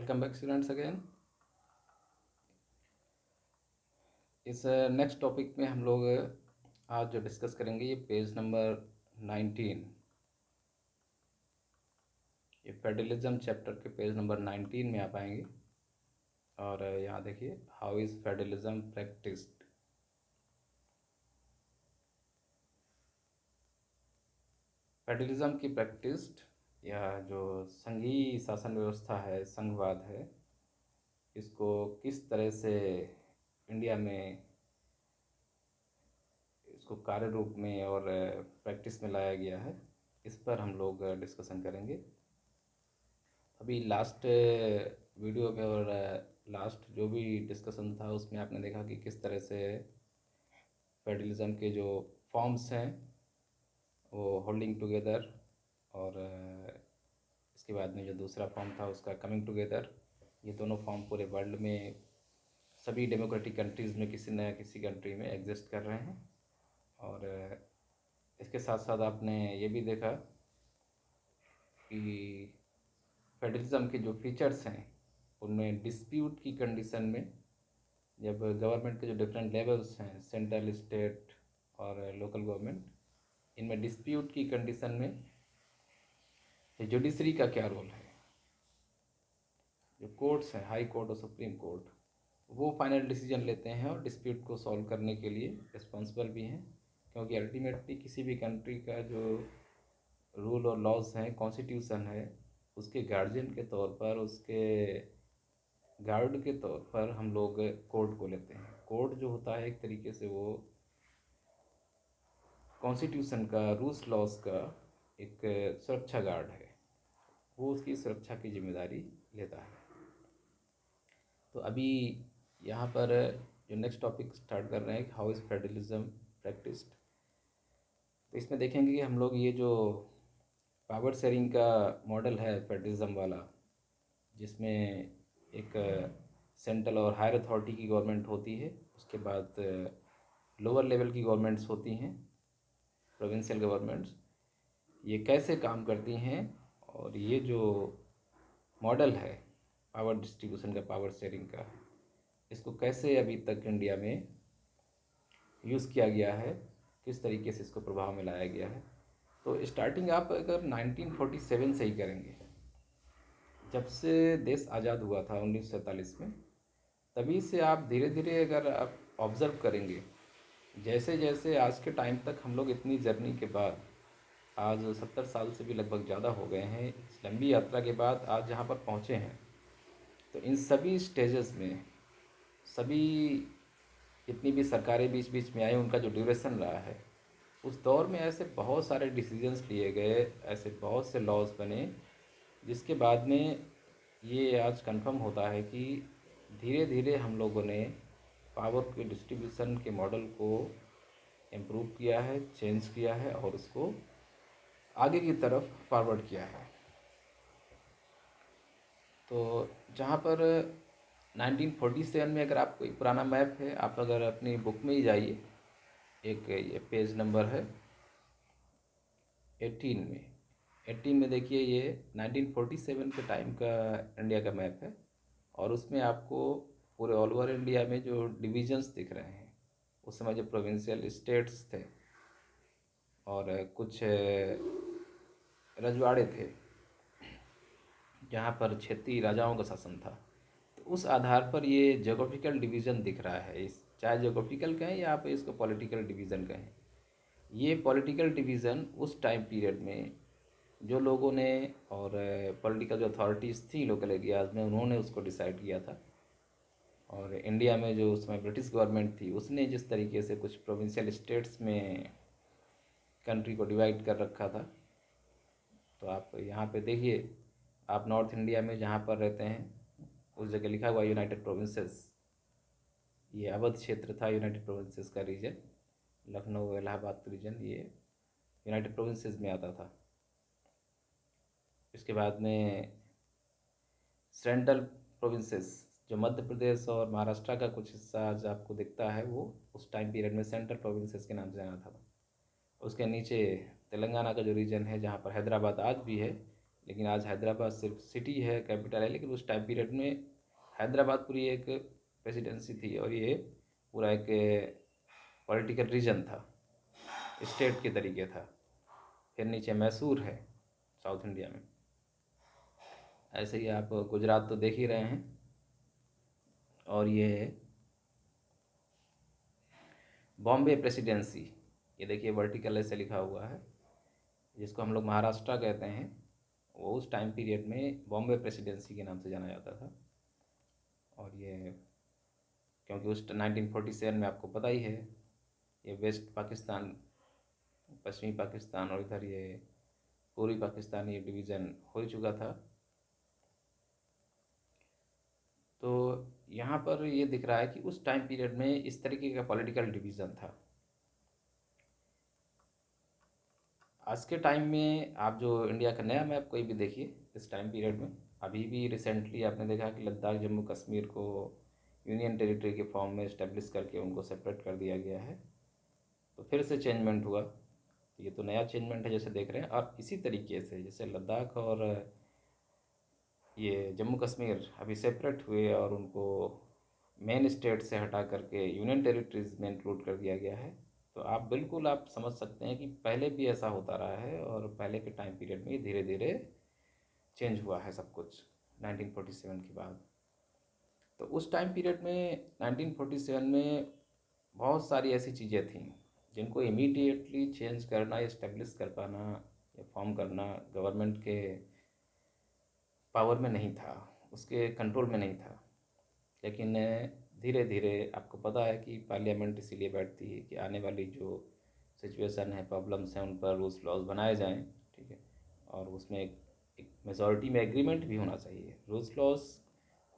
Welcome back students again. इस next topic में हम लोग आज जो डिस्कस करेंगे ये पेज नंबर 19, ये फेडरलिज्म चैप्टर के पेज नंबर 19 में आप आएंगे। और यहाँ देखिए, how is federalism practised. Federalism की प्रैक्टिस्ड या जो संघीय शासन व्यवस्था है, संघवाद है, इसको किस तरह से इंडिया में इसको कार्य रूप में और प्रैक्टिस में लाया गया है, इस पर हम लोग डिस्कशन करेंगे। अभी लास्ट वीडियो में और लास्ट जो भी डिस्कशन था उसमें आपने देखा कि किस तरह से फेडरलिज्म के जो फॉर्म्स हैं वो होल्डिंग टुगेदर, और इसके बाद में जो दूसरा फॉर्म था उसका कमिंग टुगेदर, ये दोनों फॉर्म पूरे वर्ल्ड में सभी डेमोक्रेटिक कंट्रीज़ में किसी न किसी कंट्री में एग्जिस्ट कर रहे हैं। और इसके साथ साथ आपने ये भी देखा कि फेडरलिज्म के जो फीचर्स हैं उनमें डिस्प्यूट की कंडीशन में, जब गवर्नमेंट के जो डिफरेंट लेवल्स हैं, सेंट्रल, स्टेट और लोकल गवर्नमेंट, इनमें डिस्प्यूट की कंडीशन में जुडिशरी का क्या रोल है। जो कोर्ट्स हैं, हाई कोर्ट और सुप्रीम कोर्ट, वो फाइनल डिसीजन लेते हैं और डिस्प्यूट को सॉल्व करने के लिए रिस्पॉन्सिबल भी हैं, क्योंकि अल्टीमेटली किसी भी कंट्री का जो रूल और लॉज हैं, कॉन्स्टिट्यूशन है, उसके गार्जियन के तौर पर, उसके गार्ड के तौर पर हम लोग कोर्ट को लेते हैं। कोर्ट जो होता है एक तरीके से वो कॉन्स्टिट्यूशन का, रूल्स लॉज का एक सुरक्षा गार्ड है, वो उसकी सुरक्षा की जिम्मेदारी लेता है। तो अभी यहाँ पर जो नेक्स्ट टॉपिक स्टार्ट कर रहे हैं, हाउ इज़ फेडरलिज्म प्रैक्टिस्ड, तो इसमें देखेंगे कि हम लोग ये जो पावर शेयरिंग का मॉडल है फेडरलिज्म वाला, जिसमें एक सेंट्रल और हायर अथॉरिटी की गवर्नमेंट होती है, उसके बाद लोअर लेवल की गवर्नमेंट्स होती हैं, प्रोविंशियल गवर्नमेंट्स, ये कैसे काम करती हैं, और ये जो मॉडल है पावर डिस्ट्रीब्यूशन का, पावर शेयरिंग का, इसको कैसे अभी तक इंडिया में यूज़ किया गया है, किस तरीके से इसको प्रभाव में लाया गया है। तो स्टार्टिंग आप अगर 1947 से ही करेंगे, जब से देश आज़ाद हुआ था 1947 में, तभी से आप धीरे धीरे अगर आप ऑब्ज़र्व करेंगे, जैसे जैसे आज के टाइम तक हम लोग इतनी जर्नी के बाद, आज 70 साल से भी लगभग ज़्यादा हो गए हैं, इस लंबी यात्रा के बाद आज जहाँ पर पहुँचे हैं, तो इन सभी स्टेजेस में, सभी जितनी भी सरकारें बीच बीच में आई, उनका जो ड्यूरेशन रहा है, उस दौर में ऐसे बहुत सारे डिसीजंस लिए गए, ऐसे बहुत से लॉज बने, जिसके बाद में ये आज कंफर्म होता है कि धीरे धीरे हम लोगों ने पावर के डिस्ट्रीब्यूशन के मॉडल को इम्प्रूव किया है, चेंज किया है और उसको आगे की तरफ फॉरवर्ड किया है। तो जहाँ पर 1947 में, अगर आपको एक पुराना मैप है, आप अगर अपनी बुक में ही जाइए, एक ये पेज नंबर है 18 में, 18 में देखिए, ये 1947 के टाइम का इंडिया का मैप है, और उसमें आपको पूरे ऑल ओवर इंडिया में जो डिविजन्स दिख रहे हैं, उस समय जो प्रोविंशियल स्टेट्स थे और कुछ रजवाड़े थे जहाँ पर क्षेत्रीय राजाओं का शासन था, तो उस आधार पर ये जोग्राफिकल डिवीज़न दिख रहा है। इस चाहे जोग्राफिकल कहें या आप इसको पॉलिटिकल डिवीज़न कहें, ये पॉलिटिकल डिवीज़न उस टाइम पीरियड में जो लोगों ने, और पॉलिटिकल जो अथॉरिटीज़ थी लोकल एरियाज़ में, उन्होंने उसको डिसाइड किया था। और इंडिया में जो उसमें ब्रिटिश गवर्नमेंट थी, उसने जिस तरीके से कुछ प्रोविंशियल स्टेट्स में कंट्री को डिवाइड कर रखा था, तो आप यहाँ पे देखिए, आप नॉर्थ इंडिया में जहाँ पर रहते हैं उस जगह लिखा हुआ यूनाइटेड प्रोविंसेस, ये अवध क्षेत्र था यूनाइटेड प्रोविंसेस का रीजन, लखनऊ इलाहाबाद रीजन ये यूनाइटेड प्रोविंसेस में आता था। इसके बाद में सेंट्रल प्रोविंसेस, जो मध्य प्रदेश और महाराष्ट्र का कुछ हिस्सा आज आपको दिखता है, वो उस टाइम पीरियड में सेंट्रल प्रोविंसेस के नाम से जाना था। उसके नीचे तेलंगाना का जो रीजन है, जहाँ पर हैदराबाद आज भी है, लेकिन आज हैदराबाद सिर्फ सिटी है, कैपिटल है, लेकिन उस टाइम पीरियड में हैदराबाद पूरी एक प्रेसिडेंसी थी और ये पूरा एक पॉलिटिकल रीजन था, स्टेट के तरीके था। फिर नीचे मैसूर है साउथ इंडिया में। ऐसे ही आप गुजरात तो देख ही रहे हैं। और ये है बॉम्बे प्रेसिडेंसी, ये देखिए वर्टिकल ऐसे लिखा हुआ है, जिसको हम लोग महाराष्ट्र कहते हैं। वो उस टाइम पीरियड में बॉम्बे प्रेसिडेंसी के नाम से जाना जाता था। और ये क्योंकि उस 1947 में आपको पता ही है, ये वेस्ट पाकिस्तान, पश्चिमी पाकिस्तान और इधर ये पूर्वी पाकिस्तान, ये डिवीज़न हो ही चुका था। तो यहाँ पर ये दिख रहा है कि उस टाइम पीरियड में इस तरीके का पॉलिटिकल डिवीज़न था। आज के टाइम में आप जो इंडिया का नया मैप कोई भी देखिए इस टाइम पीरियड में, अभी भी रिसेंटली आपने देखा कि लद्दाख जम्मू कश्मीर को यूनियन टेरिटरी के फॉर्म में इस्टेब्लिश करके उनको सेपरेट कर दिया गया है। तो फिर से चेंजमेंट हुआ, तो ये तो नया चेंजमेंट है जैसे देख रहे हैं। और इसी तरीके से जैसे लद्दाख और ये जम्मू कश्मीर अभी सेपरेट हुए और उनको मेन स्टेट से हटा करके यूनियन टेरिटरीज़ में इंक्लूड कर दिया गया है, तो आप बिल्कुल आप समझ सकते हैं कि पहले भी ऐसा होता रहा है और पहले के टाइम पीरियड में धीरे धीरे चेंज हुआ है सब कुछ 1947 के बाद। तो उस टाइम पीरियड में 1947 में बहुत सारी ऐसी चीज़ें थीं जिनको इमीडिएटली चेंज करना, इस्टेब्लिश कर पाना या फॉर्म करना गवर्नमेंट के पावर में नहीं था, उसके कंट्रोल में नहीं था। लेकिन धीरे धीरे आपको पता है कि पार्लियामेंट इसीलिए बैठती है कि आने वाली जो सिचुएशन है, प्रॉब्लम्स हैं, उन पर रूल्स लॉज बनाए जाएं, ठीक है। और उसमें एक मेजॉरिटी में एग्रीमेंट भी होना चाहिए। रूल्स लॉज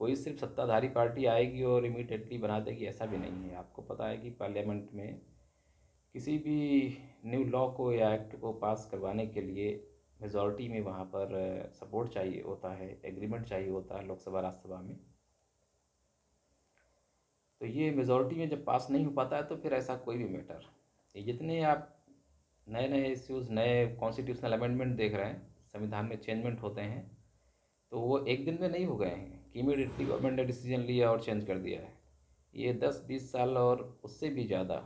कोई सिर्फ सत्ताधारी पार्टी आएगी और इमीडिएटली बना देगी, ऐसा भी नहीं है। आपको पता है कि पार्लियामेंट में किसी भी न्यू लॉ को या एक्ट को पास करवाने के लिए मेजॉरिटी में वहाँ पर सपोर्ट चाहिए होता है, एग्रीमेंट चाहिए होता है लोकसभा राज्यसभा में। तो ये मेजॉरिटी में जब पास नहीं हो पाता है तो फिर ऐसा कोई भी मैटर, ये जितने आप नए नए इश्यूज़, नए कॉन्स्टिट्यूशनल अमेंडमेंट देख रहे हैं, संविधान में चेंजमेंट होते हैं, तो वो एक दिन में नहीं हो गए हैं कि इमीडिएटली गवर्नमेंट ने डिसीजन लिया और चेंज कर दिया है। ये 10-20 साल और उससे भी ज़्यादा,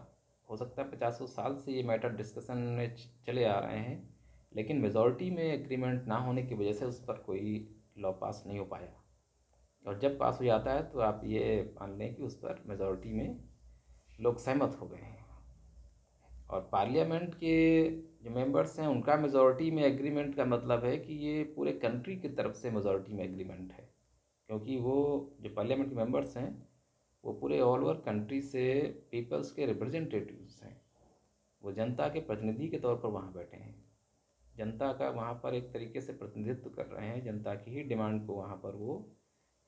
हो सकता है 50 साल से ये मैटर डिस्कशन में चले आ रहे हैं, लेकिन मेजॉरिटी में एग्रीमेंट ना होने की वजह से उस पर कोई लॉ पास नहीं हो पाया। और जब पास हो जाता है तो आप ये मान लें कि उस पर मेजॉरिटी में लोग सहमत हो गए हैं। और पार्लियामेंट के जो मेंबर्स हैं उनका मेजॉरिटी में एग्रीमेंट का मतलब है कि ये पूरे कंट्री की तरफ से मेजॉरिटी में एग्रीमेंट है, क्योंकि वो जो पार्लियामेंट के मेंबर्स हैं वो पूरे ऑल ओवर कंट्री से पीपल्स के रिप्रेजेंटेटिव्स हैं। वो जनता के प्रतिनिधि के तौर पर वहाँ बैठे हैं, जनता का वहाँ पर एक तरीके से प्रतिनिधित्व कर रहे हैं, जनता की ही डिमांड को वहाँ पर वो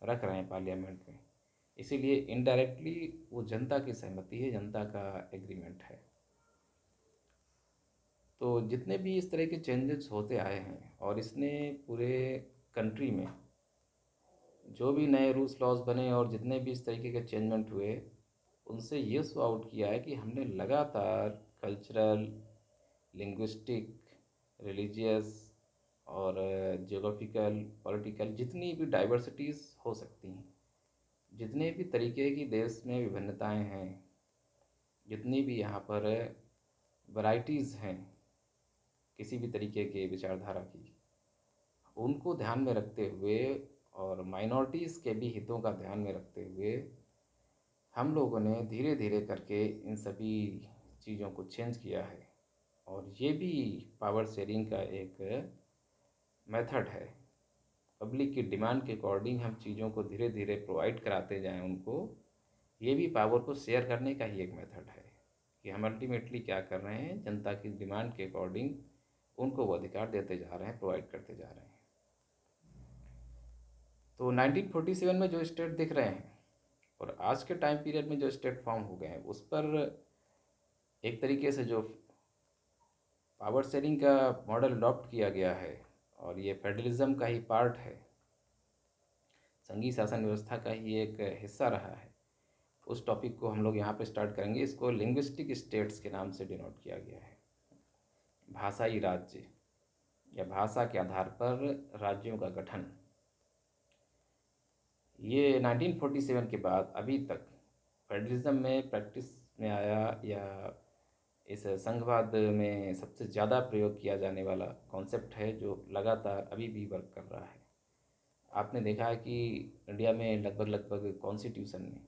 रख रहे हैं पार्लियामेंट में। इसीलिए इनडायरेक्टली वो जनता की सहमति है, जनता का एग्रीमेंट है। तो जितने भी इस तरह के चेंजेस होते आए हैं और इसने पूरे कंट्री में जो भी नए रूल्स लॉज बने और जितने भी इस तरीके के चेंजमेंट हुए, उनसे ये शो आउट किया है कि हमने लगातार कल्चरल, लिंग्विस्टिक, रिलीजियस और जियोग्राफिकल, पॉलिटिकल जितनी भी डाइवर्सिटीज़ हो सकती हैं, जितने भी तरीके की देश में विभिन्नताएं हैं, जितनी भी यहाँ पर वैराइटीज़ हैं किसी भी तरीके के विचारधारा की, उनको ध्यान में रखते हुए और माइनॉरिटीज़ के भी हितों का ध्यान में रखते हुए हम लोगों ने धीरे धीरे करके इन सभी चीज़ों को चेंज किया है। और ये भी पावर शेयरिंग का एक मेथड है। पब्लिक की डिमांड के अकॉर्डिंग हम चीज़ों को धीरे धीरे प्रोवाइड कराते जाएं उनको, ये भी पावर को शेयर करने का ही एक मेथड है कि हम अल्टीमेटली क्या कर रहे हैं, जनता की डिमांड के अकॉर्डिंग उनको वो अधिकार देते जा रहे हैं, प्रोवाइड करते जा रहे हैं। तो 1947 में जो स्टेट दिख रहे हैं और आज के टाइम पीरियड में जो स्टेट फॉर्म हो गए हैं, उस पर एक तरीके से जो पावर शेयरिंग का मॉडल अडॉप्ट किया गया है और ये फेडरलिज्म का ही पार्ट है, संघीय शासन व्यवस्था का ही एक हिस्सा रहा है। उस टॉपिक को हम लोग यहाँ पे स्टार्ट करेंगे। इसको लिंग्विस्टिक स्टेट्स के नाम से डिनोट किया गया है, भाषाई राज्य। या भाषा के आधार पर राज्यों का गठन, ये 1947 के बाद अभी तक फेडरलिज्म में प्रैक्टिस में आया, या इस संघवाद में सबसे ज़्यादा प्रयोग किया जाने वाला कॉन्सेप्ट है, जो लगातार अभी भी वर्क कर रहा है। आपने देखा है कि इंडिया में लगभग लगभग कॉन्स्टिट्यूशन में,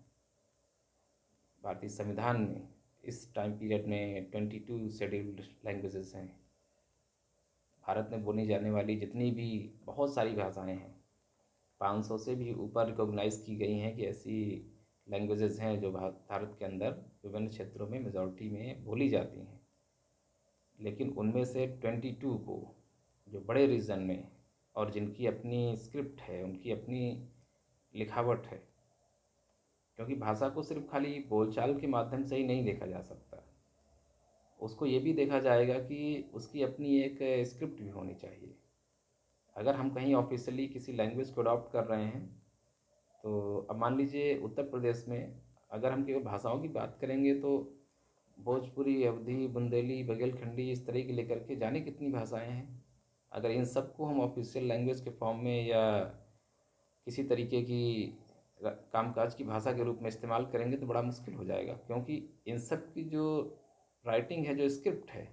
भारतीय संविधान में, इस टाइम पीरियड में 22 शेड्यूल्ड लैंग्वेजेस हैं। भारत में बोली जाने वाली जितनी भी बहुत सारी भाषाएं हैं, 500 से भी ऊपर रिकॉग्नाइज़ की गई हैं कि ऐसी लैंग्वेजेस हैं जो भारत के अंदर विभिन्न क्षेत्रों में मेजॉरिटी में बोली जाती हैं। लेकिन उनमें से 22 को, जो बड़े रीजन में और जिनकी अपनी स्क्रिप्ट है, उनकी अपनी लिखावट है, क्योंकि भाषा को सिर्फ खाली बोलचाल के माध्यम से ही नहीं देखा जा सकता, उसको ये भी देखा जाएगा कि उसकी अपनी एक स्क्रिप्ट भी होनी चाहिए। अगर हम कहीं ऑफिशियली किसी लैंग्वेज को अडॉप्ट कर रहे हैं, तो अब मान लीजिए उत्तर प्रदेश में अगर हम केवल भाषाओं की बात करेंगे तो भोजपुरी, अवधी, बुंदेली, बघेलखंडी, इस तरह की लेकर के जाने कितनी भाषाएं हैं। अगर इन सब को हम ऑफिशियल लैंग्वेज के फॉर्म में या किसी तरीके की कामकाज की भाषा के रूप में इस्तेमाल करेंगे तो बड़ा मुश्किल हो जाएगा, क्योंकि इन सब की जो राइटिंग है, जो स्क्रिप्ट है,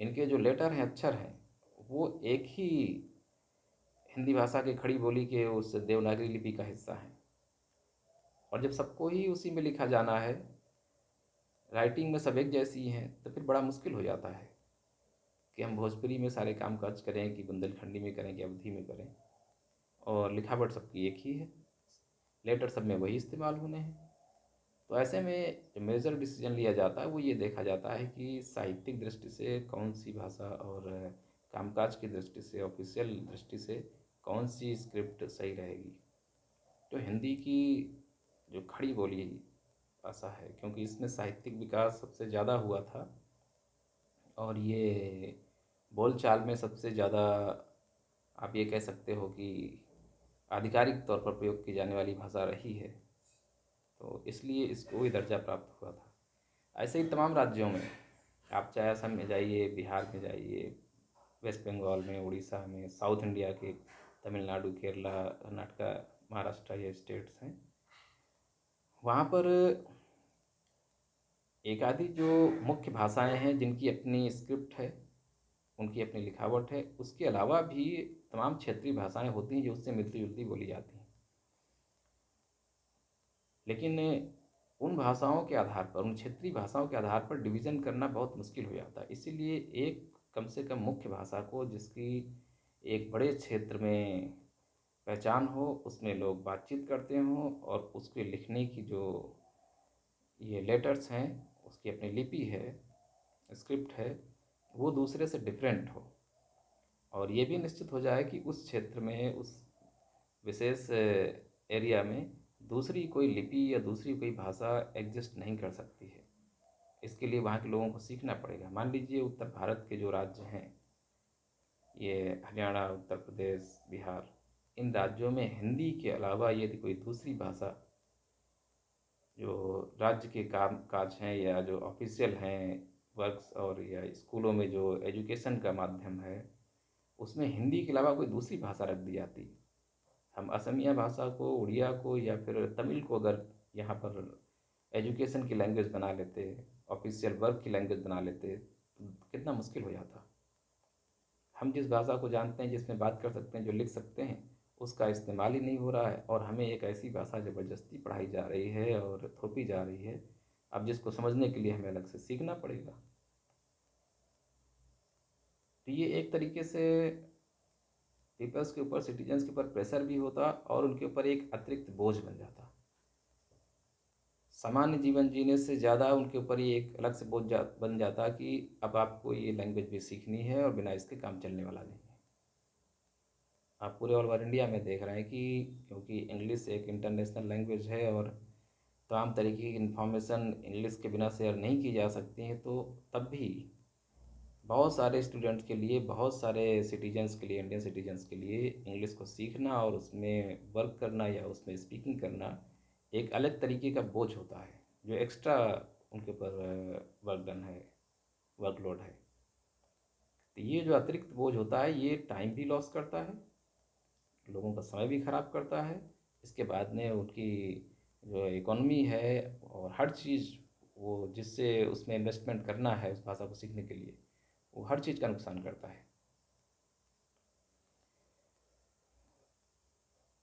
इनके जो लेटर हैं, अक्षर हैं, वो एक ही हिंदी भाषा के खड़ी बोली के उस देवनागरी लिपि का हिस्सा है। और जब सबको ही उसी में लिखा जाना है, राइटिंग में सब एक जैसी हैं, तो फिर बड़ा मुश्किल हो जाता है कि हम भोजपुरी में सारे काम काज करें कि बुंदेलखंडी में करें कि अवधी में करें, और लिखावट सबकी एक ही है, लेटर सब में वही इस्तेमाल होने हैं। तो ऐसे में जो मेजर डिसीजन लिया जाता है वो ये देखा जाता है कि साहित्यिक दृष्टि से कौन सी भाषा, और कामकाज की दृष्टि से, ऑफिशियल दृष्टि से कौन सी स्क्रिप्ट सही रहेगी। तो हिंदी की जो खड़ी बोली भाषा है, क्योंकि इसमें साहित्यिक विकास सबसे ज़्यादा हुआ था, और ये बोलचाल में सबसे ज़्यादा आप ये कह सकते हो कि आधिकारिक तौर पर प्रयोग की जाने वाली भाषा रही है, तो इसलिए इसको ये दर्जा प्राप्त हुआ था। ऐसे ही तमाम राज्यों में, आप चाहे असम में जाइए, बिहार में जाइए, वेस्ट बंगाल में, उड़ीसा में, साउथ इंडिया के तमिलनाडु, केरला, कर्नाटका, महाराष्ट्र, ये स्टेट्स हैं, वहाँ पर एक आधी जो मुख्य भाषाएं हैं जिनकी अपनी स्क्रिप्ट है, उनकी अपनी लिखावट है, उसके अलावा भी तमाम क्षेत्रीय भाषाएं होती हैं जो उससे मिलती जुलती बोली जाती हैं। लेकिन उन भाषाओं के आधार पर, उन क्षेत्रीय भाषाओं के आधार पर डिवीज़न करना बहुत मुश्किल हो जाता है। इसीलिए एक कम से कम मुख्य भाषा को, जिसकी एक बड़े क्षेत्र में पहचान हो, उसमें लोग बातचीत करते हों, और उसके लिखने की जो ये लेटर्स हैं, उसकी अपनी लिपि है, स्क्रिप्ट है, वो दूसरे से डिफरेंट हो, और ये भी निश्चित हो जाए कि उस क्षेत्र में, उस विशेष एरिया में दूसरी कोई लिपि या दूसरी कोई भाषा एग्जिस्ट नहीं कर सकती है। इसके लिए वहाँ के लोगों को सीखना पड़ेगा। मान लीजिए उत्तर भारत के जो राज्य हैं, ये हरियाणा, उत्तर प्रदेश, बिहार, इन राज्यों में हिंदी के अलावा यदि कोई दूसरी भाषा जो राज्य के काम काज हैं, या जो ऑफिशियल हैं वर्क्स, और या स्कूलों में जो एजुकेशन का माध्यम है, उसमें हिंदी के अलावा कोई दूसरी भाषा रख दी जाती, हम असमिया भाषा को, उड़िया को, या फिर तमिल को अगर यहाँ पर एजुकेशन की लैंग्वेज बना लेते, ऑफिशियल वर्क की लैंग्वेज बना लेते, तो कितना मुश्किल हो जाता। हम जिस भाषा को जानते हैं, जिसमें बात कर सकते हैं, जो लिख सकते हैं, उसका इस्तेमाल ही नहीं हो रहा है, और हमें एक ऐसी भाषा ज़बरदस्ती पढ़ाई जा रही है और थोपी जा रही है, अब जिसको समझने के लिए हमें अलग से सीखना पड़ेगा। तो ये एक तरीके से पीपल्स के ऊपर, सिटीजन्स के ऊपर प्रेशर भी होता, और उनके ऊपर एक अतिरिक्त बोझ बन जाता। सामान्य जीवन जीने से ज़्यादा उनके ऊपर ये एक अलग से बोझ बन जाता कि अब आपको ये लैंग्वेज भी सीखनी है, और बिना इसके काम चलने वाला नहीं है। आप पूरे ऑल ओवर इंडिया में देख रहे हैं कि क्योंकि इंग्लिश एक इंटरनेशनल लैंग्वेज है, और तमाम तरीके की इन्फॉर्मेशन इंग्लिश के बिना शेयर नहीं की जा सकती हैं, तो तब भी बहुत सारे स्टूडेंट्स के लिए, बहुत सारे सिटीजन्स के लिए, इंडियन सिटीजन्स के लिए इंग्लिश को सीखना और उसमें वर्क करना या उसमें स्पीकिंग करना एक अलग तरीके का बोझ होता है, जो एक्स्ट्रा उनके ऊपर वर्कडन है, वर्कलोड है। तो ये जो अतिरिक्त बोझ होता है ये टाइम भी लॉस करता है, लोगों का समय भी खराब करता है। इसके बाद में उनकी जो इकोनॉमी है और हर चीज़, वो जिससे उसमें इन्वेस्टमेंट करना है उस भाषा को सीखने के लिए, वो हर चीज़ का नुकसान करता है।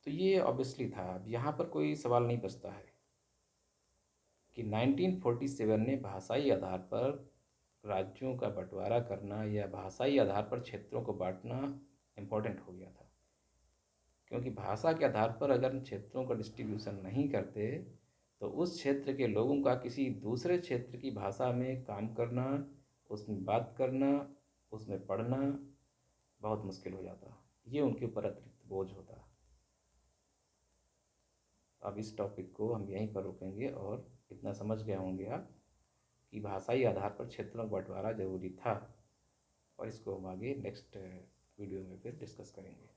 तो ये ऑब्वियसली था। अब यहाँ पर कोई सवाल नहीं बचता है कि 1947 ने भाषाई आधार पर राज्यों का बंटवारा करना या भाषाई आधार पर क्षेत्रों को बांटना इम्पोर्टेंट हो गया था। क्योंकि भाषा के आधार पर अगर क्षेत्रों का डिस्ट्रीब्यूशन नहीं करते तो उस क्षेत्र के लोगों का किसी दूसरे क्षेत्र की भाषा में काम करना, उसमें बात करना, उसमें पढ़ना बहुत मुश्किल हो जाता। ये उनके ऊपर अतिरिक्त बोझ होता। अब इस टॉपिक को हम यहीं पर रोकेंगे और इतना समझ गए होंगे आप कि भाषाई आधार पर क्षेत्रों का बंटवारा ज़रूरी था, और इसको हम आगे नेक्स्ट वीडियो में फिर डिस्कस करेंगे।